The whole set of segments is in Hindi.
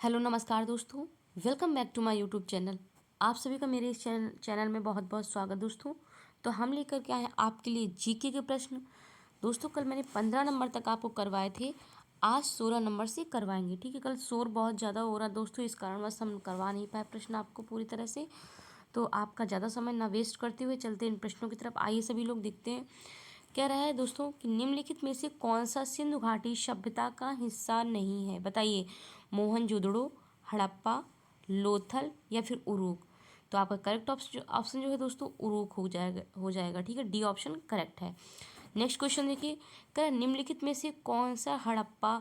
हेलो नमस्कार दोस्तों। Welcome back to my YouTube channel. आप सभी का मेरे इस चैनल में बहुत बहुत स्वागत दोस्तों। तो हम लेकर के आए हैं आपके लिए जीके के प्रश्न। दोस्तों कल मैंने 15 नंबर तक आपको करवाए थे, आज 16 नंबर से करवाएंगे। ठीक है, कल शोर बहुत ज़्यादा हो रहा दोस्तों, इस कारणवश हम करवा नहीं पाए प्रश्न आपको पूरी तरह से। तो आपका ज़्यादा समय ना वेस्ट करते हुए चलते इन प्रश्नों की तरफ। आइए सभी लोग देखते हैं। कह रहा है दोस्तों कि निम्नलिखित में से कौन सा सिंधु घाटी सभ्यता का हिस्सा नहीं है। बताइए, मोहनजोदड़ो, हड़प्पा, लोथल या फिर उरुक। तो आपका करेक्ट ऑप्शन जो है दोस्तों उरुक हो जाएगा। ठीक है, डी ऑप्शन करेक्ट है। नेक्स्ट क्वेश्चन देखिए, कह निम्नलिखित में से कौन सा हड़प्पा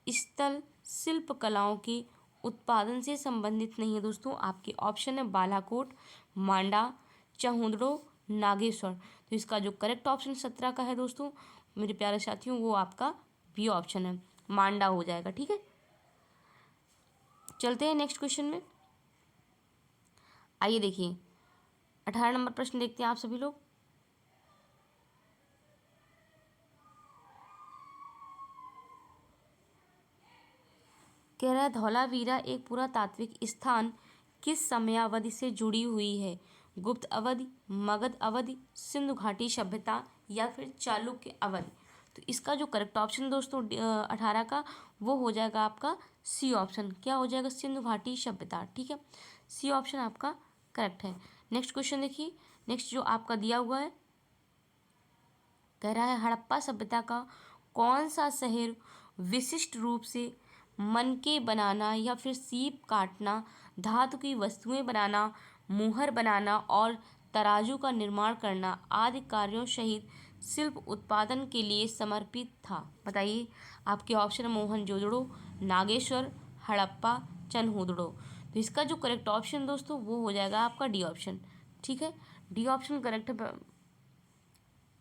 स्थल शिल्प कलाओं के उत्पादन से संबंधित नहीं है। दोस्तों आपके ऑप्शन है बालाकोट, मांडा, चहुंदड़ो, नागेश्वर। तो इसका जो करेक्ट ऑप्शन 17 का है दोस्तों मेरे प्यारे साथियों, वो आपका बी ऑप्शन है, मांडा हो जाएगा। ठीक है, चलते हैं नेक्स्ट क्वेश्चन में। आइए देखिए 18 नंबर प्रश्न देखते हैं आप सभी लोग। कह रहा है धौलावीरा एक पुरातात्विक स्थान किस समयावधि से जुड़ी हुई है। गुप्त अवधि, मगध अवधि, सिंधु घाटी सभ्यता या फिर चालुक्य अवधि। तो इसका जो करेक्ट ऑप्शन दोस्तों 18 का वो हो जाएगा आपका सी ऑप्शन। क्या हो जाएगा, सिंधु घाटी सभ्यता। ठीक है, सी ऑप्शन आपका करेक्ट है। नेक्स्ट क्वेश्चन देखिए, नेक्स्ट जो आपका दिया हुआ है, कह रहा है हड़प्पा सभ्यता का कौन सा शहर विशिष्ट रूप से मनके बनाना या फिर सीप काटना, धातु की वस्तुएं बनाना, मुहर बनाना और तराजू का निर्माण करना आदि कार्यों सहित शिल्प उत्पादन के लिए समर्पित था। बताइए, आपके ऑप्शन है मोहनजोदड़ो, नागेश्वर, हड़प्पा, चनहुदड़ो। तो इसका जो करेक्ट ऑप्शन दोस्तों वो हो जाएगा आपका डी ऑप्शन। ठीक है, डी ऑप्शन करेक्ट है।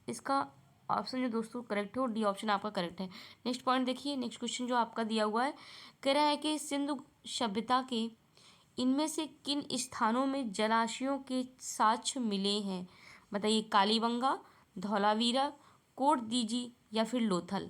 इसका ऑप्शन जो दोस्तों करेक्ट है वो डी ऑप्शन आपका करेक्ट है। नेक्स्ट पॉइंट देखिए, नेक्स्ट क्वेश्चन जो आपका दिया हुआ है, कह रहा है कि सिंधु सभ्यता के इनमें से किन स्थानों में जलाशयों के साक्ष्य मिले हैं। बताइए, कालीबंगा, धौलावीरा, कोट दीजी या फिर लोथल।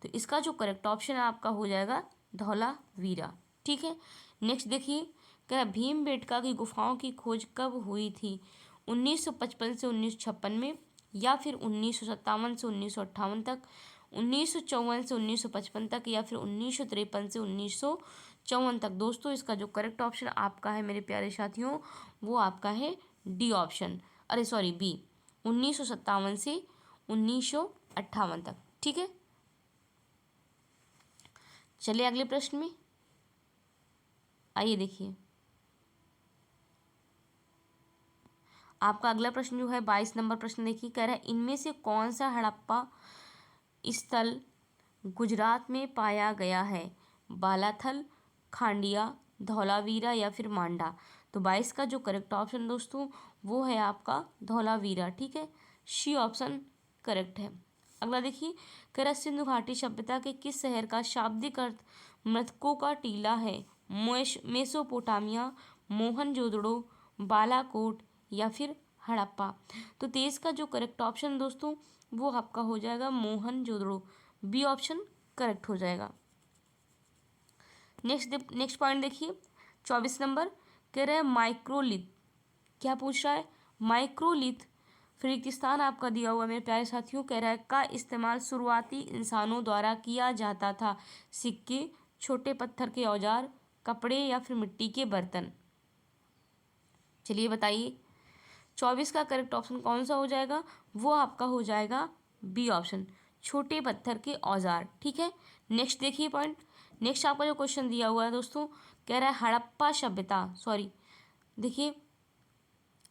तो इसका जो करेक्ट ऑप्शन है आपका हो जाएगा धौलावीरा। ठीक है, नेक्स्ट देखिए, कह रहा भीमबेटका की गुफाओं की खोज कब हुई थी। 1955 से 1956 में, या फिर 1957 से 1958 तक, 1954 से 1955 तक, या फिर 1953 से 1954 तक। दोस्तों इसका जो करेक्ट ऑप्शन आपका है मेरे प्यारे साथियों वो आपका है डी ऑप्शन, अरे सॉरी बी, 1957 से 1958 तक। ठीक है, चलिए अगले प्रश्न में। आइए देखिए, आपका अगला प्रश्न जो है 22 नंबर प्रश्न देखिए, कह रहा है इनमें से कौन सा हड़प्पा स्थल गुजरात में पाया गया है। बालाथल, खांडिया, धौलावीरा या फिर मांडा। तो 22 का जो करेक्ट ऑप्शन दोस्तों वो है आपका धौलावीरा। ठीक है, सी ऑप्शन करेक्ट है। अगला देखिए, कह रहा सिंधु घाटी सभ्यता के किस शहर का शाब्दिक अर्थ मृतकों का टीला है। मेसोपोटामिया, मोहनजोदड़ो, बालाकोट या फिर हड़प्पा। तो 23 का जो करेक्ट ऑप्शन दोस्तों वो आपका हो जाएगा मोहनजोदड़ो, बी ऑप्शन करेक्ट हो जाएगा। नेक्स्ट पॉइंट देखिए 24 नंबर, कह रहे हैं माइक्रोलिथ। क्या पूछ रहा है, माइक्रोलिथ फिरकिस्तान आपका दिया हुआ मेरे प्यारे साथियों। कह रहा है का इस्तेमाल शुरुआती इंसानों द्वारा किया जाता था। सिक्के, छोटे पत्थर के औजार, कपड़े या फिर मिट्टी के बर्तन। चलिए बताइए 24 का करेक्ट ऑप्शन कौन सा हो जाएगा, वो आपका हो जाएगा बी ऑप्शन, छोटे पत्थर के औजार। ठीक है, नेक्स्ट देखिए पॉइंट, नेक्स्ट आपका जो क्वेश्चन दिया हुआ है दोस्तों, कह रहा है हड़प्पा सभ्यता, सॉरी देखिए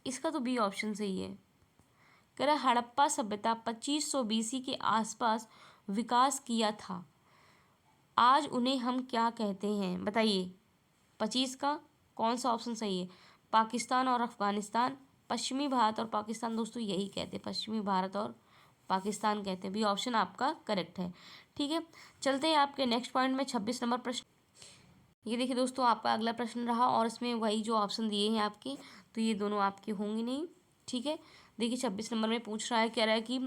इसका तो बी ऑप्शन सही है। कह रहा है हड़प्पा सभ्यता 2500 बीसी के आसपास विकास किया था। आज उन्हें हम क्या कहते हैं। बताइए 25 का कौन सा ऑप्शन सही है। पाकिस्तान और अफगानिस्तान, पश्चिमी भारत और पाकिस्तान। दोस्तों यही कहते हैं, पश्चिमी भारत और पाकिस्तान कहते हैं। बी ऑप्शन आपका करेक्ट है। ठीक है, चलते हैं आपके नेक्स्ट पॉइंट में 26 नंबर प्रश्न। ये देखिए दोस्तों आपका अगला प्रश्न रहा और इसमें वही जो ऑप्शन दिए हैं आपके, तो ये दोनों आपके होंगे नहीं। ठीक है, देखिए 26 नंबर में पूछ रहा है, कह रहा है कि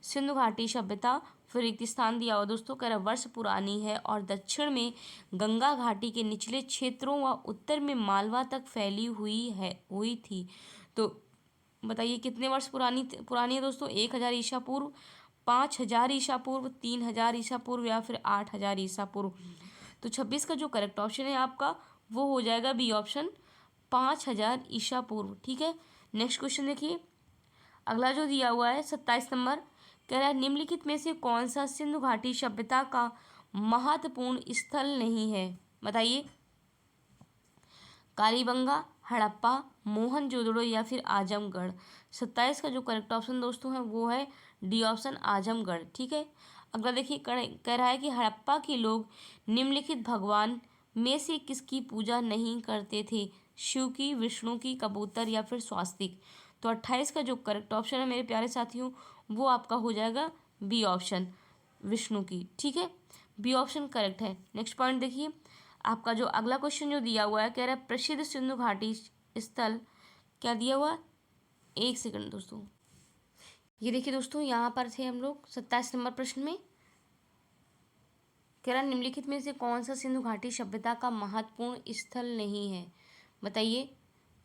सिंधु घाटी सभ्यता। फिर रिक्त स्थान दिया हुआ दोस्तों, कह रहा वर्ष पुरानी है और दक्षिण में गंगा घाटी के निचले क्षेत्रों व उत्तर में मालवा तक फैली हुई थी। तो बताइए कितने वर्ष पुरानी है दोस्तों? 1000 ईसा पूर्व, 5000 ईसा पूर्व, 3000 ईसा पूर्व या फिर 8000 ईसा पूर्व। तो 26 का जो करेक्ट ऑप्शन है आपका वो हो जाएगा बी ऑप्शन, 5000 ईसा पूर्व। ठीक है, नेक्स्ट क्वेश्चन देखिए। अगला जो दिया हुआ है 27 नंबर, कह रहा है निम्नलिखित में से कौन सा सिंधु घाटी सभ्यता का महत्वपूर्ण स्थल नहीं है? बताइए। कालीबंगा, हड़प्पा, मोहनजोदड़ो या फिर आजमगढ़। 27 का जो करेक्ट ऑप्शन दोस्तों है वो है डी ऑप्शन, आजमगढ़। ठीक है, अगला देखिए, कह रहा है कि हड़प्पा के लोग निम्नलिखित भगवान में से किसकी पूजा नहीं करते थे? शिव की, विष्णु की, कबूतर या फिर स्वास्तिक। तो 28 का जो करेक्ट ऑप्शन है मेरे प्यारे साथियों वो आपका हो जाएगा बी ऑप्शन, विष्णु की। ठीक है, बी ऑप्शन करेक्ट है। नेक्स्ट पॉइंट देखिए, आपका जो अगला क्वेश्चन जो दिया हुआ है, कह रहा है प्रसिद्ध सिंधु घाटी स्थल, क्या दिया हुआ? एक सेकंड दोस्तों, ये देखिए दोस्तों, यहाँ पर थे हम लोग 27 नंबर प्रश्न में। कह रहा है निम्नलिखित में से कौन सा सिंधु घाटी सभ्यता का महत्वपूर्ण स्थल नहीं है? बताइए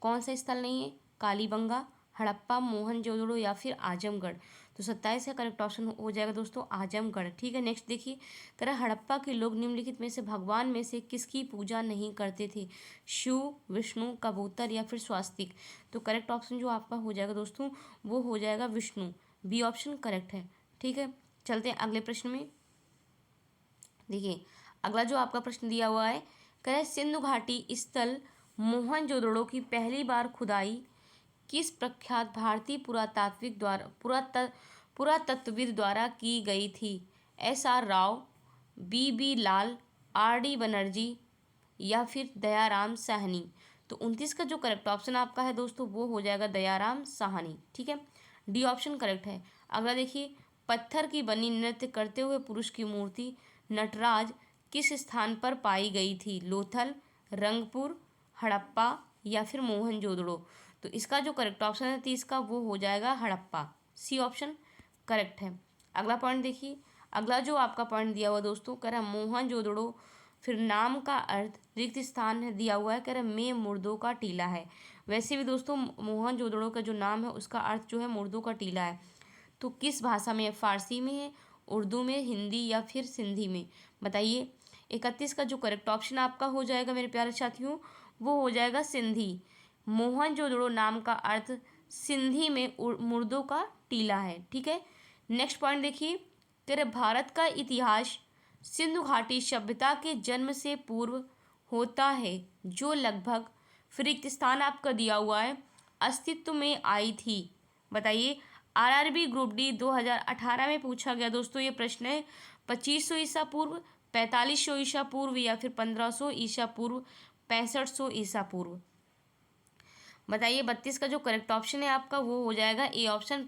कौन सा स्थल नहीं है? कालीबंगा, हड़प्पा, मोहनजोदड़ो या फिर आजमगढ़। तो 27 का करेक्ट ऑप्शन हो जाएगा दोस्तों आजमगढ़। ठीक है, नेक्स्ट देखिए, कह रहा है हड़प्पा के लोग निम्नलिखित में से भगवान में से किसकी पूजा नहीं करते थे? शिव, विष्णु, कबूतर या फिर स्वास्तिक। तो करेक्ट ऑप्शन जो आपका हो जाएगा दोस्तों वो हो जाएगा विष्णु, बी ऑप्शन करेक्ट है। ठीक है, चलते हैं अगले प्रश्न में। देखिए, अगला जो आपका प्रश्न दिया हुआ है, कह रहा है सिंधु घाटी स्थल मोहनजोदड़ो की पहली बार खुदाई किस प्रख्यात भारतीय पुरातत्वविद द्वारा की गई थी? SR राव, BB लाल, RD बनर्जी या फिर दयाराम साहनी। तो 29 का जो करेक्ट ऑप्शन आपका है दोस्तों वो हो जाएगा दयाराम साहनी। ठीक है, डी ऑप्शन करेक्ट है। अगला देखिए, पत्थर की बनी नृत्य करते हुए पुरुष की मूर्ति नटराज किस स्थान पर पाई गई थी? लोथल, रंगपुर, हड़प्पा या फिर मोहनजोदड़ो। तो इसका जो करेक्ट ऑप्शन है 30 का वो हो जाएगा हड़प्पा, सी ऑप्शन करेक्ट है। अगला पॉइंट देखिए, अगला जो आपका पॉइंट दिया हुआ दोस्तों, कह रहा है मोहनजोदड़ो फिर नाम का अर्थ रिक्त स्थान है दिया हुआ है, कह रहा है में मुर्दों का टीला है। वैसे भी दोस्तों मोहनजोदड़ो का जो नाम है उसका अर्थ जो है मुर्दों का टीला है। तो किस भाषा में है? फारसी में है, उर्दू में, हिंदी या फिर सिंधी में? बताइए। 31 का जो करेक्ट ऑप्शन आपका हो जाएगा मेरे प्यारे साथियों वो हो जाएगा सिंधी। मोहनजोदड़ो नाम का अर्थ सिंधी में मुर्दों का टीला है। ठीक है, नेक्स्ट पॉइंट देखिए, कह रहे भारत का इतिहास सिंधु घाटी सभ्यता के जन्म से पूर्व होता है जो लगभग, फिर एक स्थान आपका दिया हुआ है, अस्तित्व में आई थी। बताइए। RRB ग्रुप डी 2018 में पूछा गया दोस्तों ये प्रश्न है। 2500 ईसा पूर्व, 4500 ईसा पूर्व या फिर 1500 ईसा पूर्व, 6500 ईसा पूर्व। बताइए। 32 का जो करेक्ट ऑप्शन है आपका वो हो जाएगा ए ऑप्शन,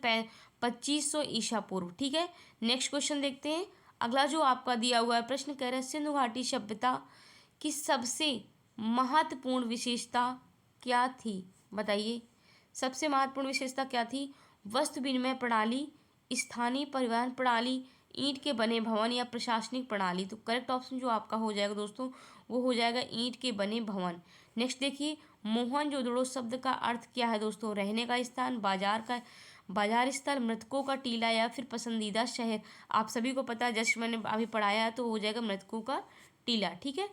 2500 ईसा पूर्व। ठीक है, नेक्स्ट क्वेश्चन देखते हैं। अगला जो आपका दिया हुआ है प्रश्न कह रहा है सिंधु घाटी सभ्यता की सबसे महत्वपूर्ण विशेषता क्या थी? बताइए, सबसे महत्वपूर्ण विशेषता क्या थी? वस्तु विनिमय प्रणाली, स्थानीय परिवहन प्रणाली, ईंट के बने भवन या प्रशासनिक प्रणाली। तो करेक्ट ऑप्शन जो आपका हो जाएगा दोस्तों वो हो जाएगा ईंट के बने भवन। नेक्स्ट देखिए, मोहनजोदड़ो शब्द का अर्थ क्या है दोस्तों? रहने का स्थान, बाजार स्थल, मृतकों का टीला या फिर पसंदीदा शहर। आप सभी को पता है, जस्ट मैंने अभी पढ़ाया है, तो हो जाएगा मृतकों का टीला। ठीक है,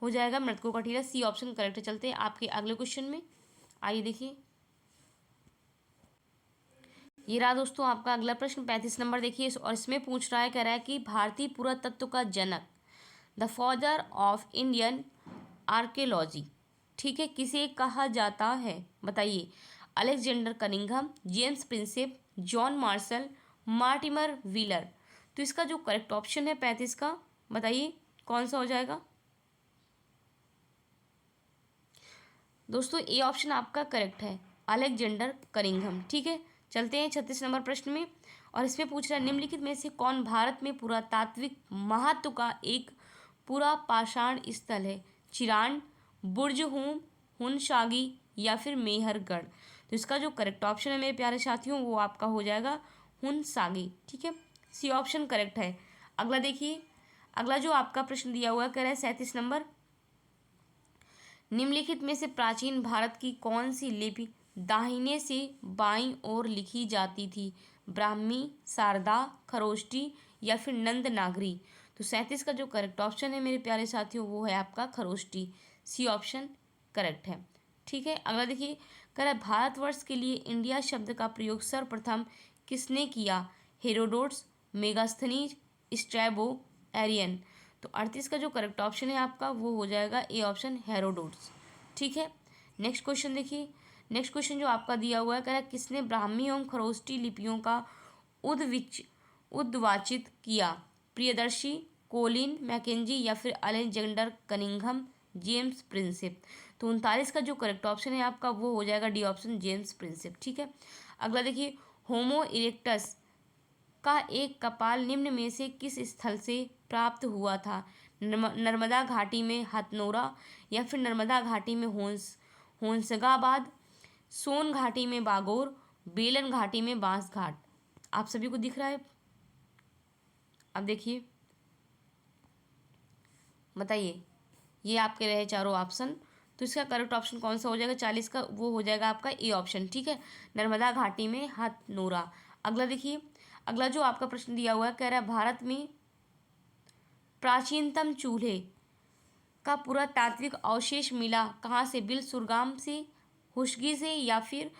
हो जाएगा मृतकों का टीला, सी ऑप्शन करेक्ट है। चलते हैं आपके अगले क्वेश्चन में। आइए देखिए, ये रहा दोस्तों आपका अगला प्रश्न 35 नंबर देखिए, और इसमें पूछ रहा है, कह रहा है कि भारतीय पुरातत्व का जनक, the father of Indian archaeology, ठीक है, किसे कहा जाता है? बताइए। Alexander Cunningham, James Prinsep, John Marshall, Mortimer Wheeler. तो इसका जो करेक्ट ऑप्शन है 35 का, बताइए कौन सा हो जाएगा दोस्तों? ए ऑप्शन आपका करेक्ट है, अलेक्जेंडर कनिंघम। ठीक है, चलते हैं 36 नंबर प्रश्न में, और इसमें पूछ रहा है निम्नलिखित में से कौन भारत में पुरातात्विक महत्व का एक पूरा पाषाण स्थल है? चिरान, बुर्ज हूम, हुनसागी या फिर मेहरगढ़। तो इसका जो करेक्ट ऑप्शन है मेरे प्यारे साथियों वो आपका हो जाएगा हुनसागी। ठीक है, सी ऑप्शन करेक्ट है। अगला देखिए, अगला जो आपका प्रश्न दिया हुआ है, कह रहा है 37 नंबर, निम्नलिखित में से प्राचीन भारत की कौन सी लिपि दाहिने से बाईं ओर लिखी जाती थी? ब्राह्मी, शारदा, खरोष्टी या फिर नंद नागरी। तो 37 का जो करेक्ट ऑप्शन है मेरे प्यारे साथियों वो है आपका खरोष्टी। सी ऑप्शन करेक्ट है। ठीक है, अगला देखिए, कह रहा है भारतवर्ष के लिए इंडिया शब्द का प्रयोग सर्वप्रथम किसने किया? Herodotus, Megasthenes, Strabo, Arrian. तो 38 का जो करेक्ट ऑप्शन है आपका वो हो जाएगा ए ऑप्शन, हेरोडोट्स। ठीक है, नेक्स्ट क्वेश्चन देखिए, नेक्स्ट क्वेश्चन जो आपका दिया हुआ है, कह रहा है किसने ब्राह्मी एवं खरोष्टी लिपियों का उद्वाचित किया? प्रियदर्शी, कोलिन मैकेंजी या फिर अलेक्जेंडर कनिंघम, जेम्स प्रिंसेप। तो 39 का जो करेक्ट ऑप्शन है आपका वो हो जाएगा डी ऑप्शन, जेम्स प्रिंसेप। ठीक है, अगला देखिए, होमो इरेक्टस का एक कपाल निम्न में से किस स्थल से प्राप्त हुआ था? नर्मदा घाटी में हथनोरा या फिर नर्मदा घाटी में होंसगाबाद, सोन घाटी में बागोर, बेलन घाटी में बांस घाट। आप सभी को दिख रहा है? अब देखिए, बताइए, ये आपके रहे चारों ऑप्शन, तो इसका करेक्ट ऑप्शन कौन सा हो जाएगा? 40 का वो हो जाएगा आपका ए ऑप्शन। ठीक है, नर्मदा घाटी में हथनोरा। अगला देखिए, अगला जो आपका प्रश्न दिया हुआ है, कह रहा है भारत में प्राचीनतम चूल्हे का पुरातात्विक अवशेष मिला कहाँ से? बिलसुरगाम से, हुशगी से या फिर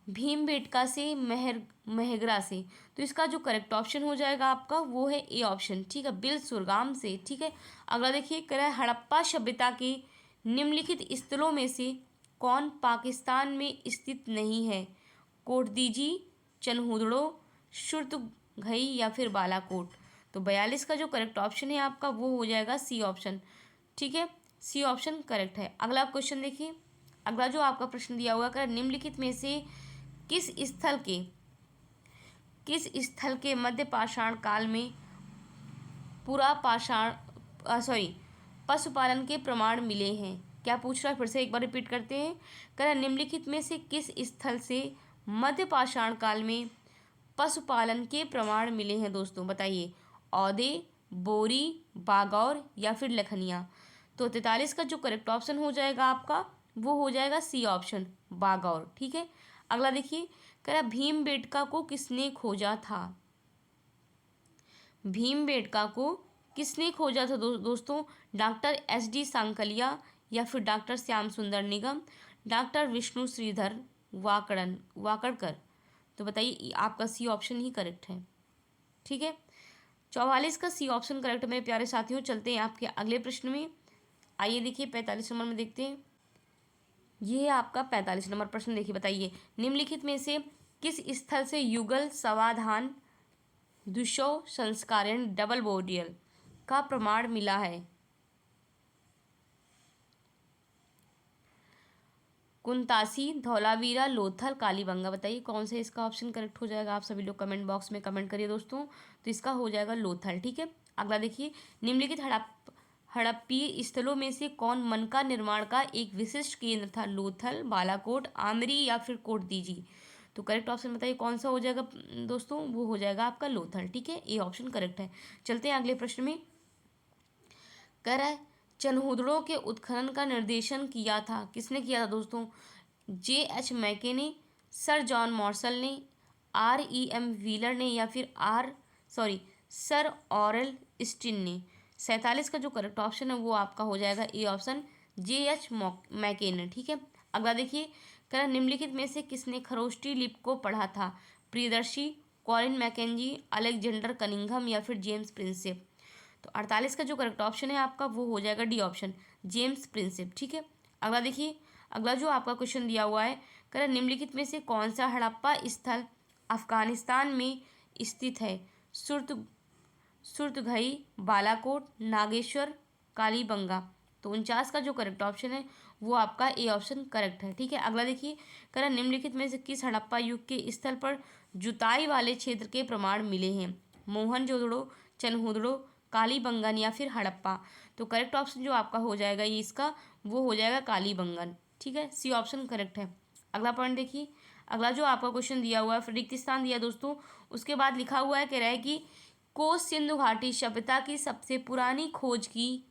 भीमबेटका से, मेहगरा से। तो इसका जो करेक्ट ऑप्शन हो जाएगा आपका वो है ए ऑप्शन। ठीक है, बिलसुरगाम से। ठीक है, अगला देखिए, कह रहा है हड़प्पा सभ्यता के निम्नलिखित स्थलों में से कौन पाकिस्तान में स्थित नहीं है? कोटदीजी, चनहुदड़ो, सुरतगई या फिर बालाकोट। तो 42 का जो करेक्ट ऑप्शन है आपका वो हो जाएगा सी ऑप्शन। ठीक है, सी ऑप्शन करेक्ट है। अगला क्वेश्चन देखिए, अगला जो आपका प्रश्न दिया हुआ है, निम्नलिखित में से किस स्थल के मध्य पाषाण काल में पूरा पशुपालन के प्रमाण मिले हैं? क्या पूछ रहा है, फिर से एक बार रिपीट करते हैं। कह रहा है निम्नलिखित में से किस स्थल से मध्य पाषाण काल में पशुपालन के प्रमाण मिले हैं? दोस्तों बताइए, औदे, बोरी, बागौर या फिर लखनिया। तो 43 का जो करेक्ट ऑप्शन हो जाएगा आपका वो हो जाएगा सी ऑप्शन, बागौर। ठीक है, अगला देखिए, कह रहा भीमबेटका को किसने खोजा था? भीमबेटका को किसने खोजा था दोस्तों? Doctor SD. सांकलिया या फिर डॉक्टर श्याम सुंदर निगम, डॉक्टर विष्णु श्रीधर वाकड़कर। तो बताइए, आपका सी ऑप्शन ही करेक्ट है। ठीक है, 44 का सी ऑप्शन करेक्ट है मेरे प्यारे साथियों। चलते हैं आपके अगले प्रश्न में। आइए देखिए, 45 नंबर में देखते हैं। ये है आपका 45 नंबर प्रश्न। देखिए, बताइए, निम्नलिखित में से किस स्थल से युगल समाधान दुष्व संस्कारण डबल बोरियल का प्रमाण मिला है? कुंतासी, धौलावीरा, लोथल, कालीबंगा। बताइए कौन सा इसका ऑप्शन करेक्ट हो जाएगा? आप सभी लोग कमेंट बॉक्स में कमेंट करिए दोस्तों। तो इसका हो जाएगा लोथल। ठीक है, अगला देखिए, निम्नलिखित हड़प्पीय स्थलों में से कौन मनका निर्माण का एक विशिष्ट केंद्र था? लोथल, बालाकोट, आमरी या फिर कोटदीजी। तो करेक्ट ऑप्शन बताइए कौन सा हो जाएगा दोस्तों? वो हो जाएगा आपका लोथल। ठीक है, ए ऑप्शन करेक्ट है। चलते हैं अगले प्रश्न में। कह रहा है चनहुदड़ों के उत्खनन का निर्देशन किया था, किसने किया था दोस्तों? J.H. मैके ने, सर जॉन मॉर्सल ने, R.E.M. व्हीलर ने या फिर सर ऑरेल स्टिन ने। 47 का जो करेक्ट ऑप्शन है वो आपका हो जाएगा ए ऑप्शन, J.H. मैके ने। ठीक है, अगला देखिए, कह रहा निम्नलिखित में से किसने खरोष्टी लिपि को पढ़ा था? Priyadarshi, Colin McKenzie, Alexander Cunningham या फिर जेम्स प्रिंसेप। तो 48 का जो करेक्ट ऑप्शन है आपका वो हो जाएगा डी ऑप्शन, जेम्स प्रिंसेप। ठीक है, अगला देखिए, अगला जो आपका क्वेश्चन दिया हुआ है, कह रहा निम्नलिखित में से कौन सा हड़प्पा स्थल अफगानिस्तान में स्थित है? सुरतगई, बालाकोट, नागेश्वर, कालीबंगा। तो 49 का जो करेक्ट ऑप्शन है वो आपका ए ऑप्शन करेक्ट है। ठीक है, अगला देखिए, कह रहा निम्नलिखित में से किस हड़प्पा युग के स्थल पर जुताई वाले क्षेत्र के प्रमाण मिले हैं? मोहनजोदड़ो, चनहुदड़ो, कालीबंगन या फिर हड़प्पा। तो करेक्ट ऑप्शन जो आपका हो जाएगा ये इसका वो हो जाएगा कालीबंगन। ठीक है, सी ऑप्शन करेक्ट है। अगला पॉइंट देखिए, अगला जो आपका क्वेश्चन दिया हुआ है, फिर रिक्त स्थान दिया दोस्तों, उसके बाद लिखा हुआ है, कह रहा है कि कोस सिंधु घाटी सभ्यता की सबसे पुरानी खोज की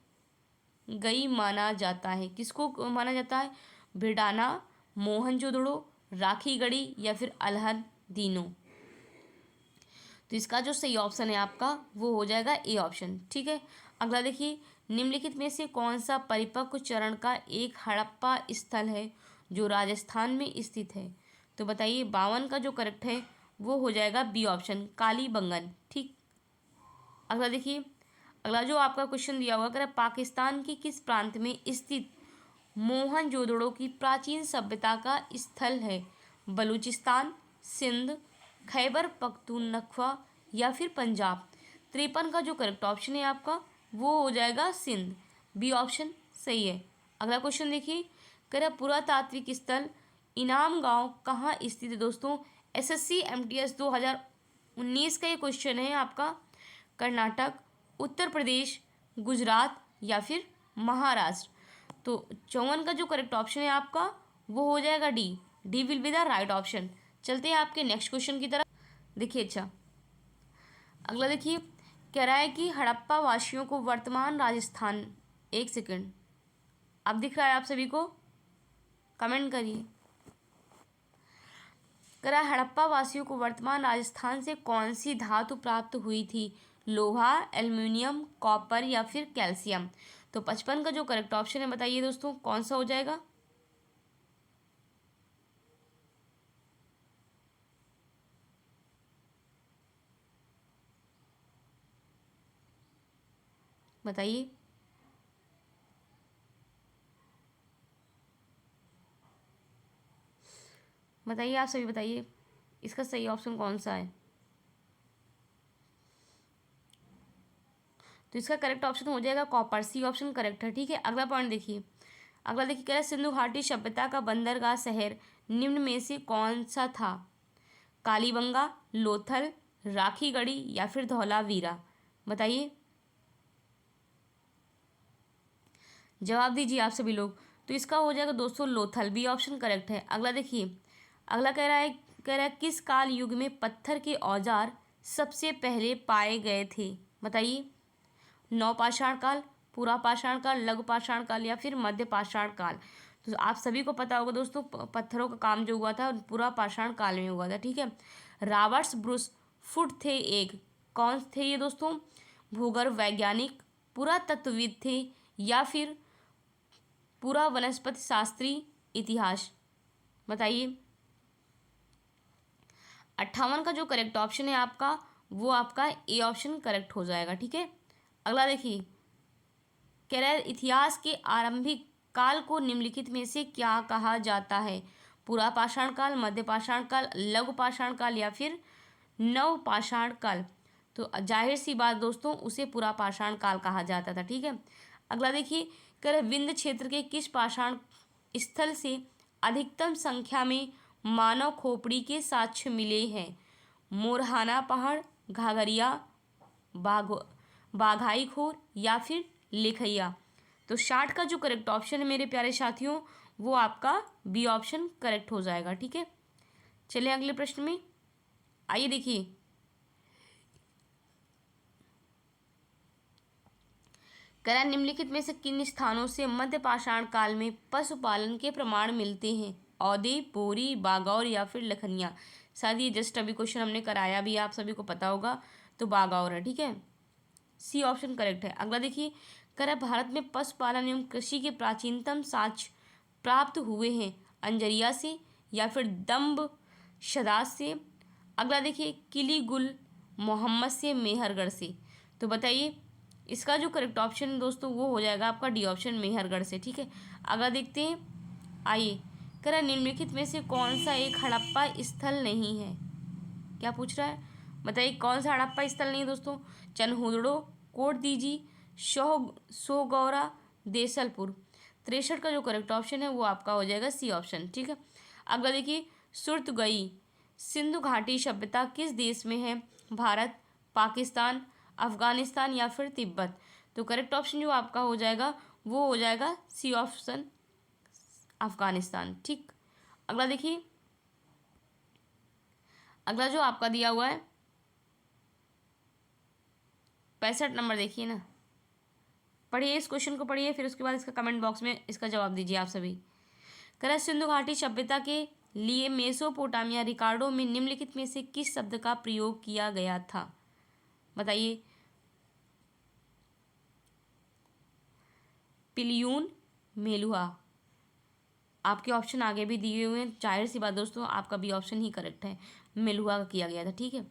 गई माना जाता है। किसको माना जाता है? भिडाना, मोहनजोदड़ो, राखीगढ़ी या फिर अल्हर तो इसका जो सही ऑप्शन है आपका वो हो जाएगा ए ऑप्शन। ठीक है, अगला देखिए, निम्नलिखित में से कौन सा परिपक्व चरण का एक हड़प्पा स्थल है जो राजस्थान में स्थित है? तो बताइए, 52 का जो करेक्ट है वो हो जाएगा बी ऑप्शन, कालीबंगन। ठीक, अगला देखिए, अगला जो आपका क्वेश्चन दिया हुआ, अगर पाकिस्तान के किस प्रांत में स्थित मोहनजोदड़ो की प्राचीन सभ्यता का स्थल है? बलूचिस्तान, सिंध, खैबर पख्तूनख्वा या फिर पंजाब? 53 का जो करेक्ट ऑप्शन है आपका वो हो जाएगा सिंध, बी ऑप्शन सही है। अगला क्वेश्चन देखिए, कह पुरातात्विक स्थल इनाम गांव कहाँ स्थित है? दोस्तों एसएससी एमटीएस 2019 का ये क्वेश्चन है आपका। कर्नाटक, उत्तर प्रदेश, गुजरात या फिर महाराष्ट्र? तो 54 का जो करेक्ट ऑप्शन है आपका वो हो जाएगा D will be the right option. चलते हैं आपके नेक्स्ट क्वेश्चन की तरफ। देखिए, अच्छा अगला देखिए, कह रहा है कि हड़प्पा वासियों को वर्तमान राजस्थान, एक सेकंड, अब दिख रहा है आप सभी को? कमेंट करिए। कह रहा है हड़प्पा वासियों को वर्तमान राजस्थान से कौन सी धातु प्राप्त हुई थी? लोहा, एल्युमिनियम, कॉपर या फिर कैल्शियम? तो 55 का जो करेक्ट ऑप्शन है बताइए दोस्तों कौन सा हो जाएगा? बताइए, बताइए आप सभी बताइए, इसका सही ऑप्शन कौन सा है? तो इसका करेक्ट ऑप्शन हो जाएगा कॉपर, सी ऑप्शन करेक्ट है। ठीक है, अगला पॉइंट देखिए, अगला देखिए, कह रहा है सिंधु घाटी सभ्यता का बंदरगाह शहर निम्न में से कौन सा था? कालीबंगा, लोथल, राखीगढ़ी या फिर धौलावीरा? बताइए, जवाब दीजिए आप सभी लोग। तो इसका हो जाएगा दोस्तों लोथल, बी ऑप्शन करेक्ट है। अगला देखिए, अगला कह रहा है किस काल युग में पत्थर के औजार सबसे पहले पाए गए थे? बताइए, नवपाषाण काल, पूरा पाषाण काल, लघु पाषाण काल या फिर मध्य पाषाण काल? तो आप सभी को पता होगा दोस्तों, पत्थरों का काम जो हुआ था पूरा पाषाण काल में हुआ था। ठीक है, रॉबर्ट्स ब्रूस फुट थे एक, कौन थे ये दोस्तों? भूगर्भ वैज्ञानिक, पुरातत्वविद थे या फिर पूरा वनस्पति शास्त्री, इतिहास? बताइए, 58 का जो करेक्ट ऑप्शन है आपका वो आपका ए ऑप्शन करेक्ट हो जाएगा। ठीक है, अगला देखिए, कह रहा है इतिहास के आरंभिक काल को निम्नलिखित में से क्या कहा जाता है? पूरा पाषाण काल, मध्य पाषाण काल, लघु पाषाण काल या फिर नव पाषाण काल? तो जाहिर सी बात दोस्तों, उसे पूरा पाषाण काल कहा जाता था। ठीक है, अगला देखिए, कह रहे विंध्य क्षेत्र के किस पाषाण स्थल से अधिकतम संख्या में मानव खोपड़ी के साक्ष्य मिले हैं? मोरहाना पहाड़, घाघरिया, बाघाईखोर या फिर लेखैया? तो 60 का जो करेक्ट ऑप्शन है मेरे प्यारे साथियों वो आपका बी ऑप्शन करेक्ट हो जाएगा। ठीक है, चलिए अगले प्रश्न में आइए। देखिए, कह निम्नलिखित में से किन स्थानों से मध्य पाषाण काल में पशुपालन के प्रमाण मिलते हैं? औदे, बोरी, बागौर या फिर लखनिया? शायद ये जस्ट अभी क्वेश्चन हमने कराया भी, आप सभी को पता होगा, तो बागौर है। ठीक है, सी ऑप्शन करेक्ट है। अगला देखिए, कह भारत में पशुपालन एवं कृषि के प्राचीनतम साक्ष्य प्राप्त हुए हैं अंजरिया से या फिर दम्ब शदास से? अगला देखिए, किलीगुल मोहम्मद से, मेहरगढ़ से? तो बताइए, इसका जो करेक्ट ऑप्शन है दोस्तों वो हो जाएगा आपका डी ऑप्शन, मेहरगढ़ से। ठीक है, अगला देखते हैं, आइए। कह रहा निम्नलिखित में से कौन सा एक हड़प्पा स्थल नहीं है? क्या पूछ रहा है? बताइए कौन सा हड़प्पा स्थल नहीं है दोस्तों? चनहुदड़ो, कोटदीजी, सोगौरा, देसलपुर? 63 का जो करेक्ट ऑप्शन है वो आपका हो जाएगा सी ऑप्शन। ठीक है, अगला देखिए, सुरतगई सिंधु घाटी सभ्यता किस देश में है? भारत, पाकिस्तान, अफगानिस्तान या फिर तिब्बत? तो करेक्ट ऑप्शन जो आपका हो जाएगा वो हो जाएगा सी ऑप्शन, अफगानिस्तान। ठीक, अगला देखिए, अगला जो आपका दिया हुआ है 65 नंबर, देखिए ना, पढ़िए इस क्वेश्चन को, पढ़िए, फिर उसके बाद इसका कमेंट बॉक्स में इसका जवाब दीजिए आप सभी। कह रहा है सिंधु घाटी सभ्यता के लिए मेसोपोटामिया रिकॉर्डों में निम्नलिखित में से किस शब्द का प्रयोग किया गया था? बताइए। पिलियून, मेलुहा। आपके ऑप्शन आगे भी दिए हुए हैं, जाहिर सी बात दोस्तों आपका बी ऑप्शन ही करेक्ट है, मेलुहा का किया गया था। ठीक है,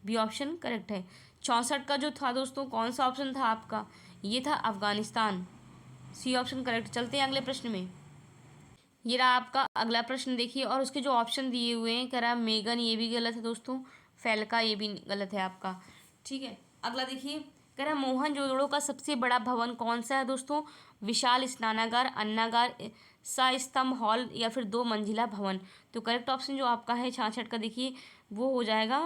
बी ऑप्शन करेक्ट है। 64 का जो था दोस्तों, कौन सा ऑप्शन था आपका? ये था अफगानिस्तान, सी ऑप्शन करेक्ट। चलते हैं अगले प्रश्न में। ये रहा आपका अगला प्रश्न, देखिए, और उसके जो ऑप्शन दिए हुए हैं, कह रहा है मेगन, ये भी गलत है दोस्तों, फैल्का, ये भी गलत है आपका। ठीक है, अगला देखिए, कह रहा है मोहनजोदड़ो का सबसे बड़ा भवन कौन सा है दोस्तों? विशाल स्नानागार, अन्नागार, सस्तंभ हॉल या फिर 2 मंजिला भवन। तो करेक्ट ऑप्शन जो आपका है 66 का, देखिए, वो हो जाएगा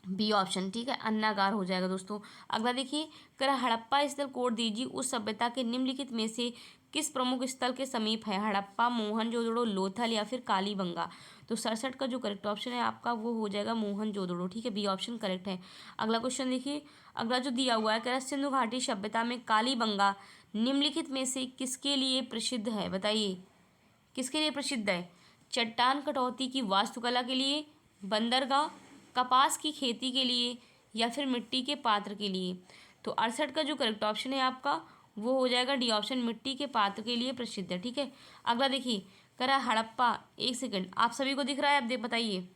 बी ऑप्शन। ठीक है, अन्नागार हो जाएगा दोस्तों। अगला देखिए, कह रहा हड़प्पा स्थल कोड दीजिए उस सभ्यता के निम्नलिखित में से किस प्रमुख स्थल के समीप है? हड़प्पा, मोहनजोदड़ो, लोथल या फिर कालीबंगा। तो 67 का जो करेक्ट ऑप्शन है आपका वो हो जाएगा मोहनजोदड़ो। ठीक है, बी ऑप्शन करेक्ट है। अगला क्वेश्चन देखिए, अगला जो दिया हुआ है, कह रहा सिंधु घाटी सभ्यता में कालीबंगा निम्नलिखित में से किसके लिए प्रसिद्ध है? बताइए, किसके लिए प्रसिद्ध है? चट्टान कटौती की वास्तुकला के लिए, बंदरगाह, कपास की खेती के लिए या फिर मिट्टी के पात्र के लिए। तो 68 का जो करेक्ट ऑप्शन है आपका वो हो जाएगा डी ऑप्शन, मिट्टी के पात्र के लिए प्रसिद्ध है। ठीक है, अगला देखिए, करा हड़प्पा, एक सेकंड, आप सभी को दिख रहा है? आप देख बताइए।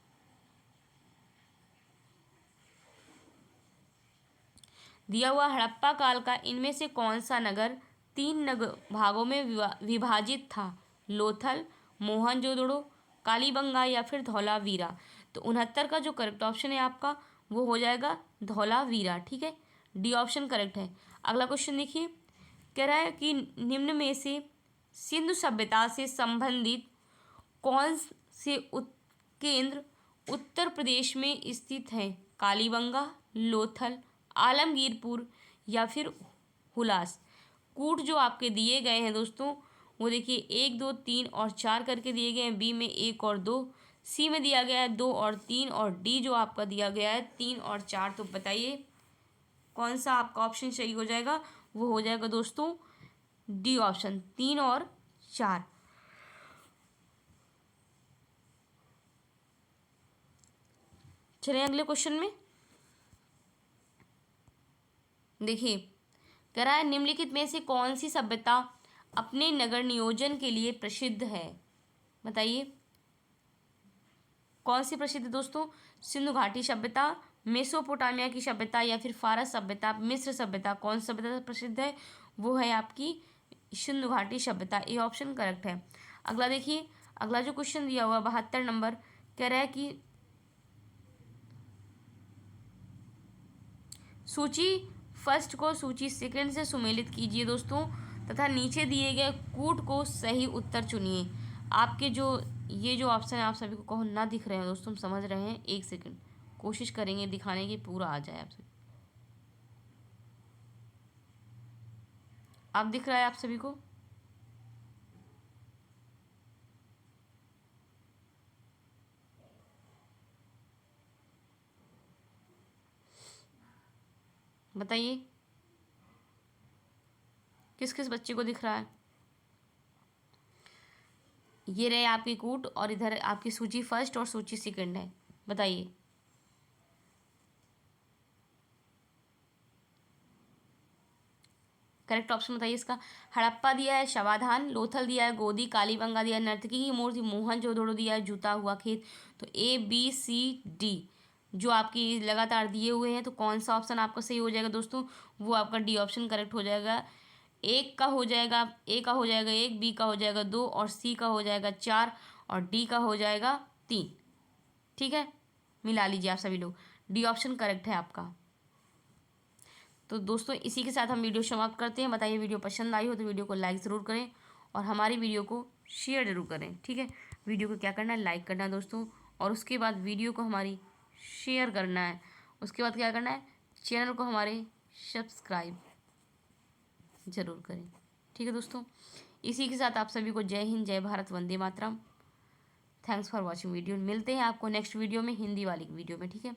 दिया हुआ हड़प्पा काल का इनमें से कौन सा नगर 3 भागों में विभाजित था? लोथल, मोहनजोदड़ो, कालीबंगा या फिर धौलावीरा। तो 69 का जो करेक्ट ऑप्शन है आपका वो हो जाएगा धौलावीरा। ठीक है, डी ऑप्शन करेक्ट है। अगला क्वेश्चन देखिए, कह रहा है कि निम्न में से सिंधु सभ्यता से संबंधित कौन से केंद्र उत्तर प्रदेश में स्थित है? कालीबंगा, लोथल, आलमगीरपुर या फिर हुलास। कूट जो आपके दिए गए हैं दोस्तों वो देखिए 1, 2, 3 और 4 करके दिए गए हैं। बी में 1 और 2, सी में दिया गया है 2 और 3 और डी जो आपका दिया गया है 3 और 4। तो बताइए कौन सा आपका ऑप्शन सही हो जाएगा? वो हो जाएगा दोस्तों डी ऑप्शन, 3 और 4। चलिए अगले क्वेश्चन में देखिए, कह रहा है निम्नलिखित में से कौन सी सभ्यता अपने नगर नियोजन के लिए प्रसिद्ध है? बताइए कौन सी प्रसिद्ध है दोस्तों? सिंधु घाटी सभ्यता, मेसोपोटामिया की सभ्यता या फिर फारस सभ्यता, मिस्र सभ्यता। कौन सी सभ्यता प्रसिद्ध है? वो है आपकी सिंधु घाटी सभ्यता, ए ऑप्शन करेक्ट है। अगला देखिए, अगला जो क्वेश्चन दिया हुआ 72 नंबर, कह रहा है कि सूची फर्स्ट को सूची सेकंड से सुमेलित कीजिए दोस्तों, तथा नीचे दिए गए कूट को सही उत्तर चुनिए। आपके जो ये जो ऑप्शन है आप सभी को कहो ना दिख रहे हैं दोस्तों, हम समझ रहे हैं, एक सेकंड कोशिश करेंगे दिखाने की पूरा आ जाए आप सभी। आप दिख रहा है आप सभी को? बताइए किस किस बच्चे को दिख रहा है? ये रहे आपकी कूट और इधर आपकी सूची फर्स्ट और सूची सेकंड है। बताइए करेक्ट ऑप्शन बताइए इसका। हड़प्पा दिया है शवाधान, लोथल दिया है गोदी, कालीबंगा दिया है नर्तकी की मूर्ति, मोहनजोदड़ो दिया है जूता हुआ खेत। तो ए बी सी डी जो आपकी लगातार दिए हुए हैं, तो कौन सा ऑप्शन आपका सही हो जाएगा दोस्तों? वो आपका डी ऑप्शन करेक्ट हो जाएगा। एक का हो जाएगा, ए का हो जाएगा 1, बी का हो जाएगा 2 और सी का हो जाएगा 4 और डी का हो जाएगा 3। ठीक है, मिला लीजिए आप सभी लोग, डी ऑप्शन करेक्ट है आपका। तो दोस्तों इसी के साथ हम वीडियो समाप्त करते हैं। बताइए वीडियो पसंद आई हो तो वीडियो को लाइक ज़रूर करें और हमारी वीडियो को शेयर ज़रूर करें। ठीक है, वीडियो को क्या करना है, लाइक करना है दोस्तों, और उसके बाद वीडियो को हमारी शेयर करना है। उसके बाद क्या करना है, चैनल को हमारे सब्सक्राइब ज़रूर करें। ठीक है दोस्तों, इसी के साथ आप सभी को जय हिंद, जय भारत, वंदे मातरम। Thanks for watching video. मिलते हैं आपको नेक्स्ट वीडियो में, हिंदी वाली वीडियो में, ठीक है।